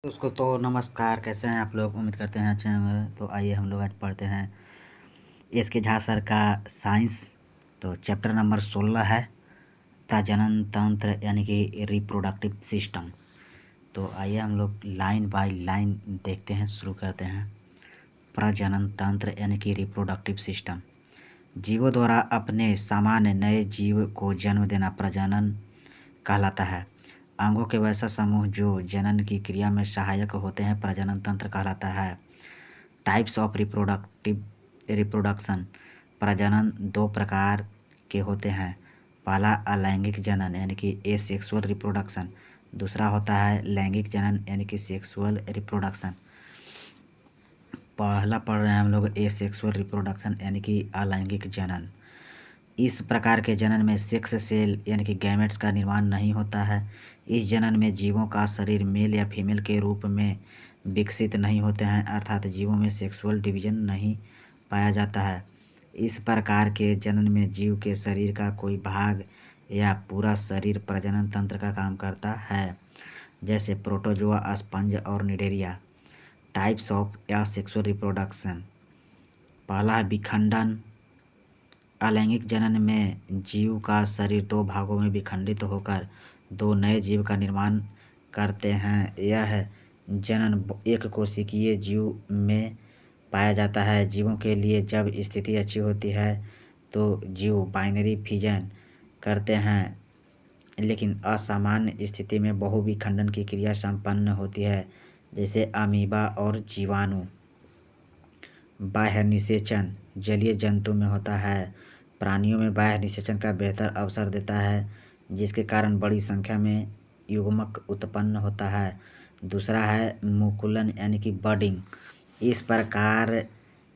उसको तो नमस्कार, कैसे हैं आप लोग? उम्मीद करते हैं अच्छे होंगे। तो आइए हम लोग आज पढ़ते हैं एस के झा सर का साइंस। तो चैप्टर नंबर 16 है प्रजनन तंत्र यानी कि रिप्रोडक्टिव सिस्टम। तो आइए हम लोग लाइन बाय लाइन देखते हैं, शुरू करते हैं। प्रजनन तंत्र यानी कि रिप्रोडक्टिव सिस्टम, जीवों द्वारा अपने सामान्य नए जीव को जन्म देना प्रजनन कहलाता है। अंगों के वैसा समूह जो जनन की क्रिया में सहायक होते हैं प्रजनन तंत्र कहलाता है। टाइप्स ऑफ रिप्रोडक्शन, प्रजनन दो प्रकार के होते हैं। पहला अलैंगिक जनन यानी कि एसेक्सुअल रिप्रोडक्शन, दूसरा होता है लैंगिक जनन यानी कि सेक्सुअल रिप्रोडक्शन। पहला पढ़ रहे हैं हम लोग एसेक्सुअल रिप्रोडक्शन यानी कि अलैंगिक जनन। इस प्रकार के जनन में सेक्स सेल यानी कि गैमेट्स का निर्माण नहीं होता है। इस जनन में जीवों का शरीर मेल या फीमेल के रूप में विकसित नहीं होते हैं, अर्थात जीवों में सेक्सुअल डिवीजन नहीं पाया जाता है। इस प्रकार के जनन में जीव के शरीर का कोई भाग या पूरा शरीर प्रजनन तंत्र का काम करता है, जैसे प्रोटोजोआ, स्पंज और Cnidaria. Types of asexual reproduction, पहला है विखंडन। अलैंगिक जनन में जीव का शरीर दो भागों में विखंडित होकर दो नए जीव का निर्माण करते हैं। यह जनन एक कोशिकीय जीव में पाया जाता है। जीवों के लिए जब स्थिति अच्छी होती है तो जीव बाइनरी फिजन करते हैं, लेकिन असामान्य स्थिति में बहुविखंडन की क्रिया संपन्न होती है, जैसे अमीबा और जीवाणु। बाह्य निषेचन जलीय जंतु में होता है। प्राणियों में बाह्य निषेचन का बेहतर अवसर देता है, जिसके कारण बड़ी संख्या में युग्मक उत्पन्न होता है। दूसरा है मुकुलन यानी कि बडिंग। इस प्रकार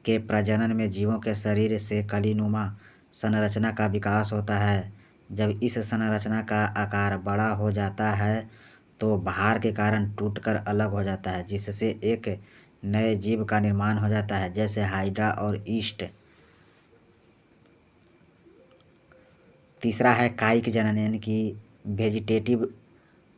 के प्रजनन में जीवों के शरीर से कलीनुमा संरचना का विकास होता है। जब इस संरचना का आकार बड़ा हो जाता है तो भार के कारण टूटकर अलग हो जाता है, जिससे एक नए जीव का निर्माण हो जाता है, जैसे हाइड्रा और ईस्ट। तीसरा है कायिक जनन यानी कि वेजिटेटिव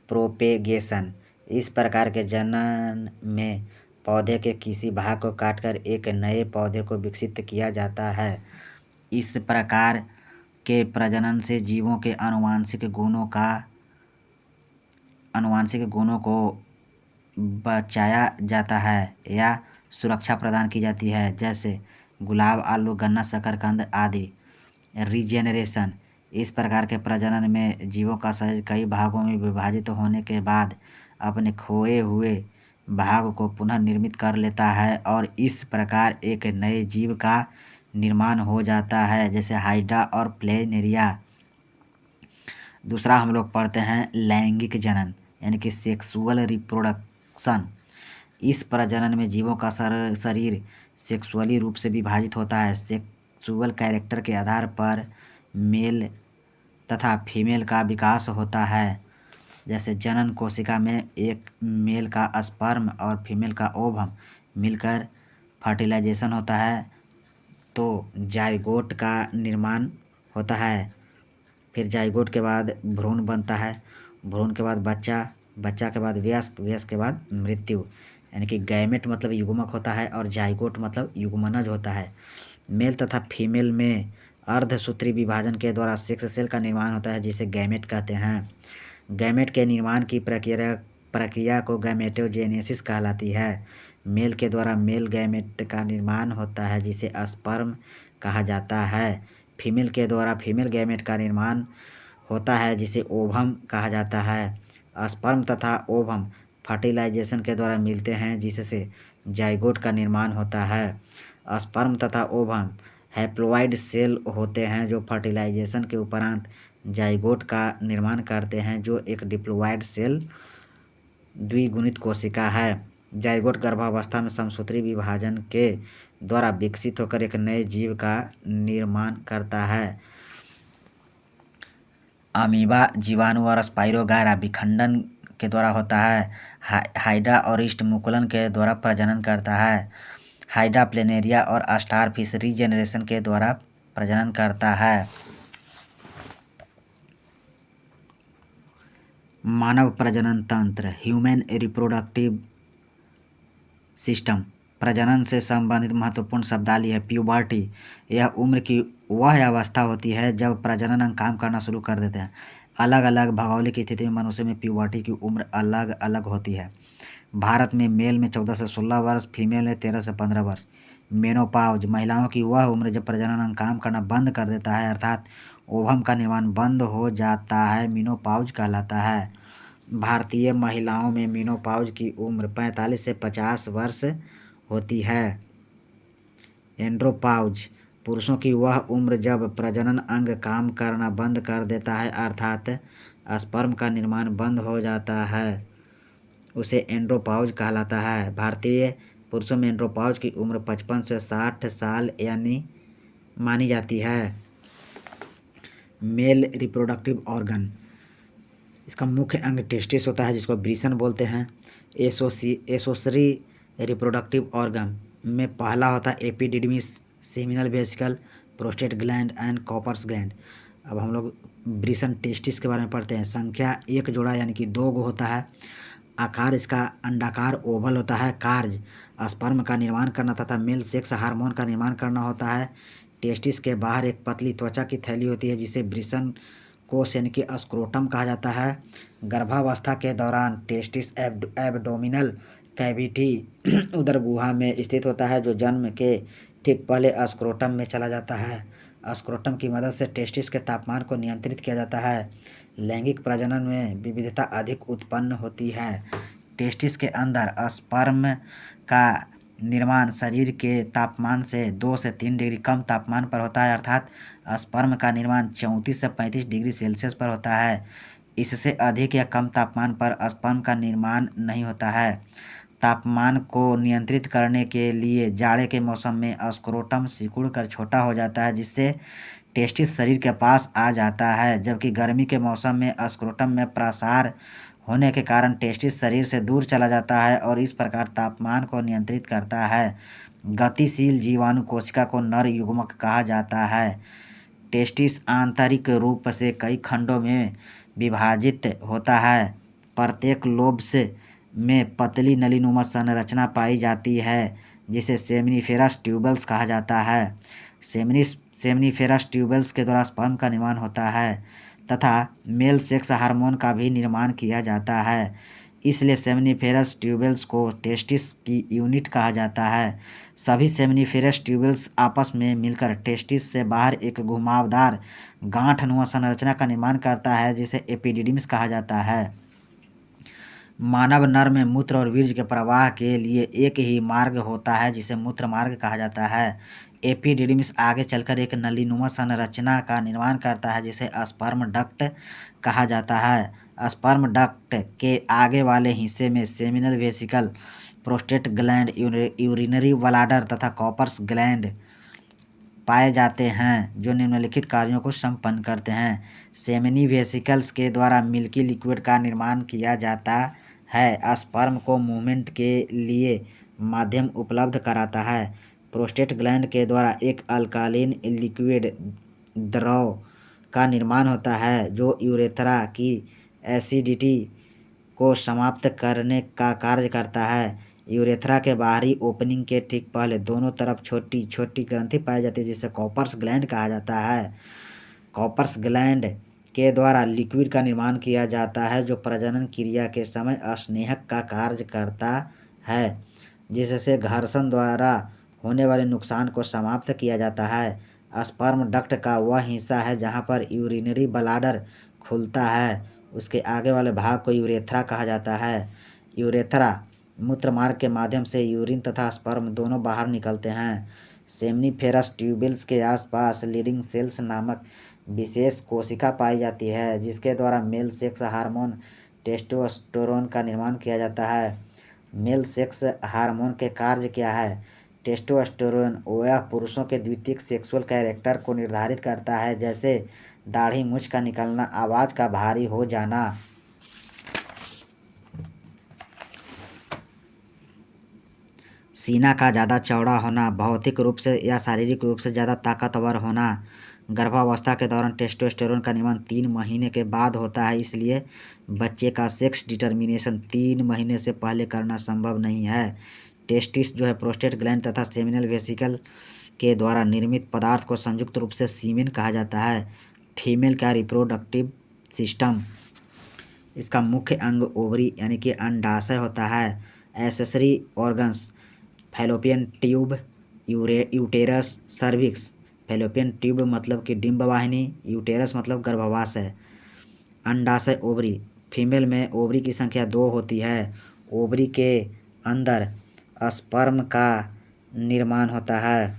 प्रोपेगेशन। इस प्रकार के जनन में पौधे के किसी भाग को काटकर एक नए पौधे को विकसित किया जाता है। इस प्रकार के प्रजनन से जीवों के आनुवांशिक गुणों को बचाया जाता है या सुरक्षा प्रदान की जाती है, जैसे गुलाब, आलू, गन्ना, शकरकंद आदि। रीजेनरेशन, इस प्रकार के प्रजनन में जीवों का शरीर कई भागों में विभाजित होने के बाद अपने खोए हुए भाग को पुनः निर्मित कर लेता है और इस प्रकार एक नए जीव का निर्माण हो जाता है, जैसे हाइड्रा और प्लेनेरिया। दूसरा हम लोग पढ़ते हैं लैंगिक जनन यानी कि सेक्सुअल रिप्रोडक्शन। इस प्रजनन में जीवों का शरीर सेक्सुअली रूप से विभाजित होता है। सेक्सुअल कैरेक्टर के आधार पर मेल तथा फीमेल का विकास होता है, जैसे जनन कोशिका में एक मेल का स्पर्म और फीमेल का ओवम मिलकर फर्टिलाइजेशन होता है तो जाइगोट का निर्माण होता है। फिर जाइगोट के बाद भ्रूण बनता है, भ्रूण के बाद बच्चा, बच्चा के बाद वयस्क, वयस्क के बाद मृत्यु। यानी कि गैमेट मतलब युग्मक होता है और जाइगोट मतलब युग्मनज होता है। मेल तथा फीमेल में अर्धसूत्री विभाजन के द्वारा सेक्स सेल का निर्माण होता है, जिसे गैमेट कहते हैं। गैमेट के निर्माण की प्रक्रिया को गैमेटोजेनेसिस कहलाती है। मेल के द्वारा मेल गैमेट का निर्माण होता है, जिसे स्पर्म कहा जाता है। फीमेल के द्वारा फीमेल गैमेट का निर्माण होता है, जिसे ओवम कहा जाता है। स्पर्म तथा ओवम फर्टिलाइजेशन के द्वारा मिलते हैं, जिससे जाइगोट का निर्माण होता है। स्पर्म तथा ओवम हैप्लॉइड सेल होते हैं जो फर्टिलाइजेशन के उपरांत जाइगोट का निर्माण करते हैं, जो एक डिप्लॉइड सेल द्विगुणित कोशिका है। जाइगोट गर्भावस्था में समसूत्री विभाजन के द्वारा विकसित होकर एक नए जीव का निर्माण करता है। अमीबा, जीवाणु और स्पाइरोगायरा विखंडन के द्वारा होता है। हाइड्रा और ईस्ट मुकुलन के द्वारा प्रजनन करता है। हाइड्रा प्लेनेरिया और स्टारफिश रीजेनरेशन के द्वारा प्रजनन करता है। मानव प्रजनन तंत्र, ह्यूमन रिप्रोडक्टिव सिस्टम। प्रजनन से संबंधित महत्वपूर्ण शब्दावली है। प्यूबर्टी, यह उम्र की वह अवस्था होती है जब प्रजनन अंग काम करना शुरू कर देते हैं। अलग अलग भौगोलिक स्थिति में मनुष्य में प्यूबर्टी की उम्र अलग अलग होती है। भारत में मेल में 14 से 16 वर्ष, फीमेल में 13 से 15 वर्ष। मेनोपॉज, महिलाओं की वह उम्र जब प्रजनन अंग काम करना बंद कर देता है, अर्थात ओवम का निर्माण बंद हो जाता है, मेनोपॉज कहलाता है। भारतीय महिलाओं में मेनोपॉज की उम्र 45 से 50 वर्ष होती है। एंड्रोपॉज, पुरुषों की वह उम्र जब प्रजनन अंग काम करना बंद कर देता है, अर्थात स्पर्म का निर्माण बंद हो जाता है, उसे एंड्रोपॉज कहलाता है। भारतीय पुरुषों में एंड्रोपॉज की उम्र 55 से 60 साल यानी मानी जाती है। मेल रिप्रोडक्टिव ऑर्गन, इसका मुख्य अंग टेस्टिस होता है, जिसको ब्रीसन बोलते हैं। एसोसरी रिप्रोडक्टिव ऑर्गन में पहला होता है epididymis, seminal vesicle, prostate gland and Cowper's gland. अब हम लोग ब्रीसन टेस्टिस के बारे में पढ़ते हैं। संख्या 1 जोड़ा यानी कि 2 होता है। आकार इसका अंडाकार ओवल होता है। कार्य स्पर्म का निर्माण करना तथा मेल सेक्स हार्मोन का निर्माण करना होता है। टेस्टिस के बाहर एक पतली त्वचा की थैली होती है जिसे ब्रीसन कोश यानी कि स्क्रोटम कहा जाता है। गर्भावस्था के दौरान टेस्टिस एब्डोमिनल कैविटी उदर गुहा में स्थित होता है, जो जन्म के ठीक पहले स्क्रोटम में चला जाता है। स्क्रोटम की मदद से टेस्टिस के तापमान को नियंत्रित किया जाता है। लैंगिक प्रजनन में विविधता अधिक उत्पन्न होती है। टेस्टिस के अंदर स्पर्म का निर्माण शरीर के तापमान से 2 से 3 डिग्री कम तापमान पर होता है, अर्थात स्पर्म का निर्माण 34 से 35 डिग्री सेल्सियस पर होता है। इससे अधिक या कम तापमान पर स्पर्म का निर्माण नहीं होता है। तापमान को नियंत्रित करने के लिए जाड़े के मौसम में स्क्रोटम सिकुड़ कर छोटा हो जाता है, जिससे टेस्टिस शरीर के पास आ जाता है, जबकि गर्मी के मौसम में स्क्रोटम में प्रसार होने के कारण टेस्टिस शरीर से दूर चला जाता है और इस प्रकार तापमान को नियंत्रित करता है। गतिशील जीवाणु कोशिका को नर युग्मक कहा जाता है। टेस्टिस आंतरिक रूप से कई खंडों में विभाजित होता है। प्रत्येक लोब्स में पतली नलीनुमा संरचना पाई जाती है जिसे सेमिनिफेरस ट्यूबल्स कहा जाता है। सेमिनिफेरस ट्यूबल्स के द्वारा स्पर्म का निर्माण होता है तथा मेल सेक्स हार्मोन का भी निर्माण किया जाता है। इसलिए सेमिनिफेरस ट्यूबल्स को टेस्टिस की यूनिट कहा जाता है। सभी सेमिनिफेरस ट्यूबल्स आपस में मिलकर टेस्टिस से बाहर एक घुमावदार गांठनुमा संरचना का निर्माण करता है, जिसे एपिडिडिमिस कहा जाता है। मानव नर में मूत्र और वीर्य के प्रवाह के लिए एक ही मार्ग होता है, जिसे मूत्र मार्ग कहा जाता है। एपिडिडिमिस आगे चलकर एक नलीनुमा संरचना का निर्माण करता है, जिसे स्पर्म डक्ट कहा जाता है। स्पर्म डक्ट के आगे वाले हिस्से में seminal vesicle, prostate gland, urinary bladder तथा कॉपर्स ग्लैंड पाए जाते हैं, जो निम्नलिखित कार्यों को संपन्न करते हैं। सेमिनी वेसिकल्स के द्वारा मिल्की लिक्विड का निर्माण किया जाता है। स्पर्म को मूवमेंट के लिए माध्यम उपलब्ध कराता है। प्रोस्टेट ग्लैंड के द्वारा एक अल्कालीन लिक्विड द्रव का निर्माण होता है, जो यूरेथ्रा की एसिडिटी को समाप्त करने का कार्य करता है। यूरेथ्रा के बाहरी ओपनिंग के ठीक पहले दोनों तरफ छोटी छोटी ग्रंथि पाई जाती है, जिसे कॉपर्स ग्लैंड कहा जाता है। कॉपर्स ग्लैंड के द्वारा लिक्विड का निर्माण किया जाता है, जो प्रजनन क्रिया के समय स्नेहक का कार्य करता है, जिससे घर्षण द्वारा होने वाले नुकसान को समाप्त किया जाता है। स्पर्म डक्ट का वह हिस्सा है जहां पर यूरिनरी ब्लैडर खुलता है, उसके आगे वाले भाग को यूरेथ्रा कहा जाता है। यूरेथ्रा मूत्र मार्ग के माध्यम से यूरिन तथा स्पर्म दोनों बाहर निकलते हैं। सेमिनिफेरस ट्यूबल्स के आसपास लीडिंग सेल्स नामक विशेष कोशिका पाई जाती है, जिसके द्वारा मेल सेक्स हार्मोन टेस्टोस्टेरोन का निर्माण किया जाता है। मेल सेक्स हार्मोन के कार्य क्या है? टेस्टोस्टेरोन वह पुरुषों के द्वितीयक सेक्सुअल कैरेक्टर को निर्धारित करता है, जैसे दाढ़ी मूंछ का निकलना, आवाज़ का भारी हो जाना। सीना का ज़्यादा चौड़ा होना, भौतिक रूप से या शारीरिक रूप से ज़्यादा ताकतवर होना। गर्भावस्था के दौरान टेस्टोस्टेरोन का निर्माण 3 महीने के बाद होता है, इसलिए बच्चे का सेक्स डिटर्मिनेशन 3 महीने से पहले करना संभव नहीं है। टेस्टिस जो है प्रोस्टेट ग्लैंड तथा सेमिनल वेसिकल के द्वारा निर्मित पदार्थ को संयुक्त रूप से सीमेन कहा जाता है। फीमेल का रिप्रोडक्टिव सिस्टम, इसका मुख्य अंग ओवरी यानी कि अंडाशय होता है। Accessory organs fallopian tube, uterus, cervix. Fallopian tube मतलब कि डिंब वाहिनी, यूटेरस मतलब गर्भाशय, अंडाशय ओवरी। फीमेल में ओवरी की संख्या 2 होती है। ओवरी के अंदर स्पर्म का निर्माण होता है।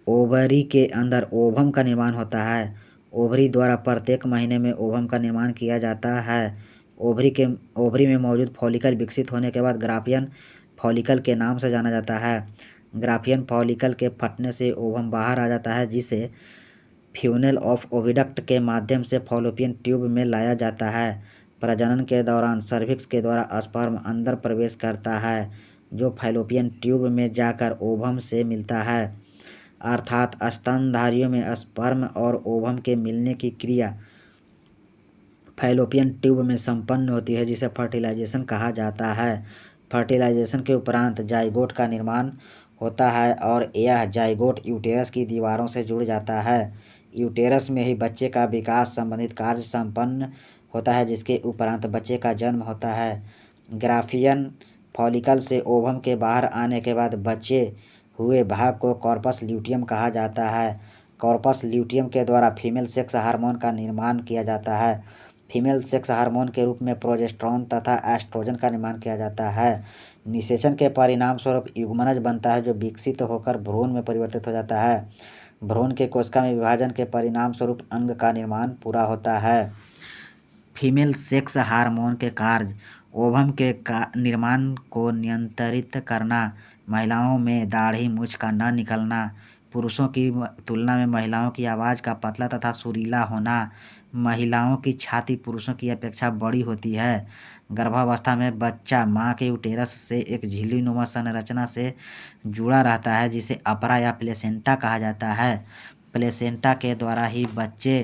ओवरी के अंदर ओवम का निर्माण होता है। ओवरी द्वारा प्रत्येक महीने में ओवम का निर्माण किया जाता है। ओवरी में मौजूद फॉलिकल विकसित होने के बाद ग्राफियन फॉलिकल के नाम से जाना जाता है। ग्राफियन फॉलिकल के फटने से ओवम बाहर आ जाता है, जिसे फ्यूनेल ऑफ ओविडक्ट के माध्यम से फॉलोपियन ट्यूब में लाया जाता है। प्रजनन के दौरान सर्विक्स के द्वारा स्पर्म अंदर प्रवेश करता है, जो फैलोपियन ट्यूब में जाकर ओवम से मिलता है। अर्थात स्तनधारियों में स्पर्म और ओवम के मिलने की क्रिया फैलोपियन ट्यूब में संपन्न होती है, जिसे फर्टिलाइजेशन कहा जाता है। फर्टिलाइजेशन के उपरांत जाइगोट का निर्माण होता है और यह जाइगोट यूटेरस की दीवारों से जुड़ जाता है। यूटेरस में ही बच्चे का विकास संबंधित कार्य संपन्न होता है, जिसके उपरांत बच्चे का जन्म होता है। ग्राफियन फॉलिकल से ओवम के बाहर आने के बाद बचे हुए भाग को कॉर्पस ल्यूटियम कहा जाता है। कॉर्पस ल्यूटियम के द्वारा फीमेल सेक्स हार्मोन का निर्माण किया जाता है। फीमेल सेक्स हार्मोन के रूप में प्रोजेस्टेरोन तथा एस्ट्रोजन का निर्माण किया जाता है। निषेचन के परिणाम स्वरूप युग्मनज बनता है, जो विकसित होकर भ्रूण में परिवर्तित हो जाता है। भ्रूण के कोशिका में विभाजन के परिणाम स्वरूप अंग का निर्माण पूरा होता है। फीमेल सेक्स हार्मोन के कार्य ओवम के निर्माण को नियंत्रित करना, महिलाओं में दाढ़ी मूंछ का न निकलना, पुरुषों की तुलना में महिलाओं की आवाज़ का पतला तथा सुरीला होना, महिलाओं की छाती पुरुषों की अपेक्षा बड़ी होती है। गर्भावस्था में बच्चा मां के यूटेरस से एक झिल्लीनुमा संरचना से जुड़ा रहता है, जिसे अपरा या प्लेसेंटा कहा जाता है। प्लेसेंटा के द्वारा ही बच्चे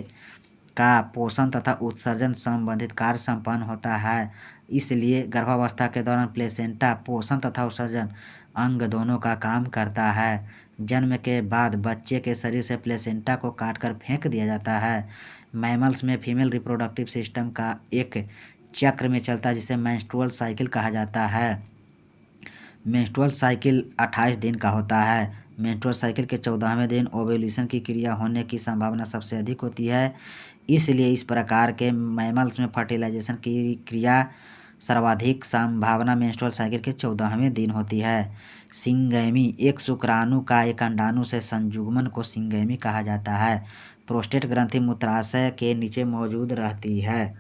का पोषण तथा उत्सर्जन संबंधित कार्य संपन्न होता है। इसलिए गर्भावस्था के दौरान प्लेसेंटा पोषण तथा उत्सर्जन अंग दोनों का काम करता है। जन्म के बाद बच्चे के शरीर से प्लेसेंटा को काटकर फेंक दिया जाता है। मैमल्स में फीमेल रिप्रोडक्टिव सिस्टम का एक चक्र में चलता है, जिसे मेंस्ट्रुअल साइकिल कहा जाता है। मेंस्ट्रुअल साइकिल 28 दिन का होता है। मेंस्ट्रुअल साइकिल के 14वें दिन ओव्यूलेशन की क्रिया होने की संभावना सबसे अधिक होती है। इसलिए इस प्रकार के मैमल्स में फर्टिलाइजेशन की क्रिया सर्वाधिक संभावना मेंस्ट्रुअल साइकिल के 14वें दिन होती है। सिंगैमी, एक शुक्राणु का एक अंडाणु से संयुग्मन को सिंगैमी कहा जाता है। प्रोस्टेट ग्रंथि मूत्राशय के नीचे मौजूद रहती है।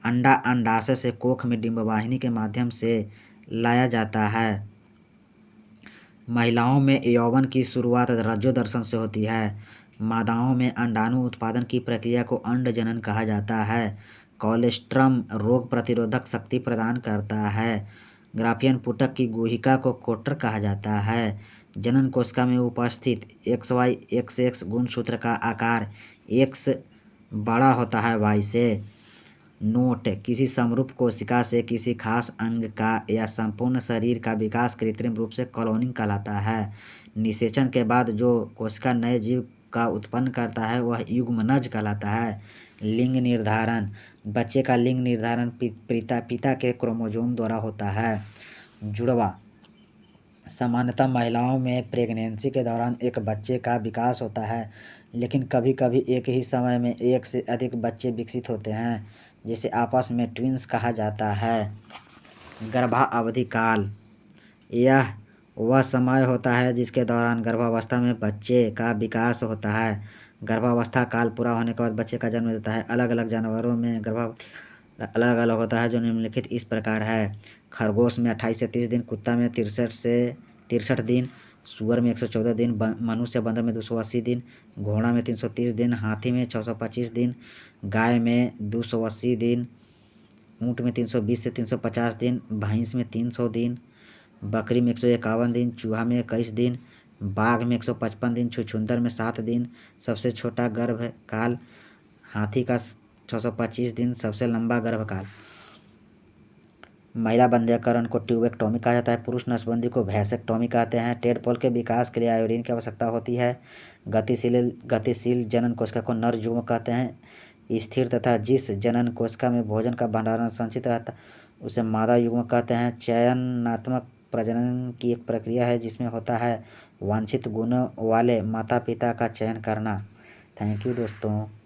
अंडा अंडाशय से कोख में डिंबवाहिनी के माध्यम से लाया जाता है। महिलाओं में यौवन की शुरुआत रज्जोदर्शन से होती है। मादाओं में अंडाणु उत्पादन की प्रक्रिया को अंडजनन कहा जाता है। कोलेस्ट्रम रोग प्रतिरोधक शक्ति प्रदान करता है। ग्राफियन पुटक की गुहिका को कोटर कहा जाता है। जनन कोशिका में उपस्थित XY-XX गुणसूत्र का आकार X बड़ा होता है Y से। नोट: किसी समरूप कोशिका से किसी खास अंग का या संपूर्ण शरीर का विकास कृत्रिम रूप से क्लोनिंग कहलाता है। निषेचन के बाद जो कोशिका नए जीव का उत्पन्न करता है वह युग्मनज कहलाता है। लिंग निर्धारण: बच्चे का लिंग निर्धारण पिता के क्रोमोसोम द्वारा होता है। जुड़वा: सामान्यतः महिलाओं में प्रेगनेंसी के दौरान एक बच्चे का विकास होता है, लेकिन कभी कभी एक ही समय में एक से अधिक बच्चे विकसित होते हैं, जिसे आपस में ट्विन्स कहा जाता है। गर्भावधि काल: यह वह समय होता है जिसके दौरान गर्भावस्था में बच्चे का विकास होता है। गर्भावस्था काल पूरा होने के बाद बच्चे का जन्म लेता है। अलग अलग जानवरों में गर्भावस्था अलग अलग होता है, जो निम्नलिखित इस प्रकार है। खरगोश में 28 से 30 दिन, कुत्ता में 63 से 63 दिन, सूअर में 114 दिन, मनुष्य बंदर में 280 दिन, घोड़ा में 330 दिन, हाथी में 625 दिन, गाय में 280 दिन, ऊँट में 320 से 350 दिन, भैंस में 300 दिन, बकरी में 151 दिन, चूहा में 21 दिन, बाघ में 155 दिन, छुछुंदर में 7 दिन। सबसे छोटा गर्भकाल हाथी का 625 दिन, सबसे लंबा गर्भकाल महिला बंध्यकरण को ट्यूबेक्टोमी कहा जाता है। पुरुष नसबंदी को वैसेक्टोमी कहते हैं। टेडपोल के विकास के लिए आयोडीन की आवश्यकता होती है। गतिशील जनन कोशिका को नर युग्म कहते हैं। स्थिर तथा जिस जनन कोशिका में भोजन का भंडारण संचित रहता उसे मादा युग्म कहते हैं। चयनात्मक प्रजनन की एक प्रक्रिया है जिसमें होता है वांछित गुणों वाले माता पिता का चयन करना। थैंक यू दोस्तों।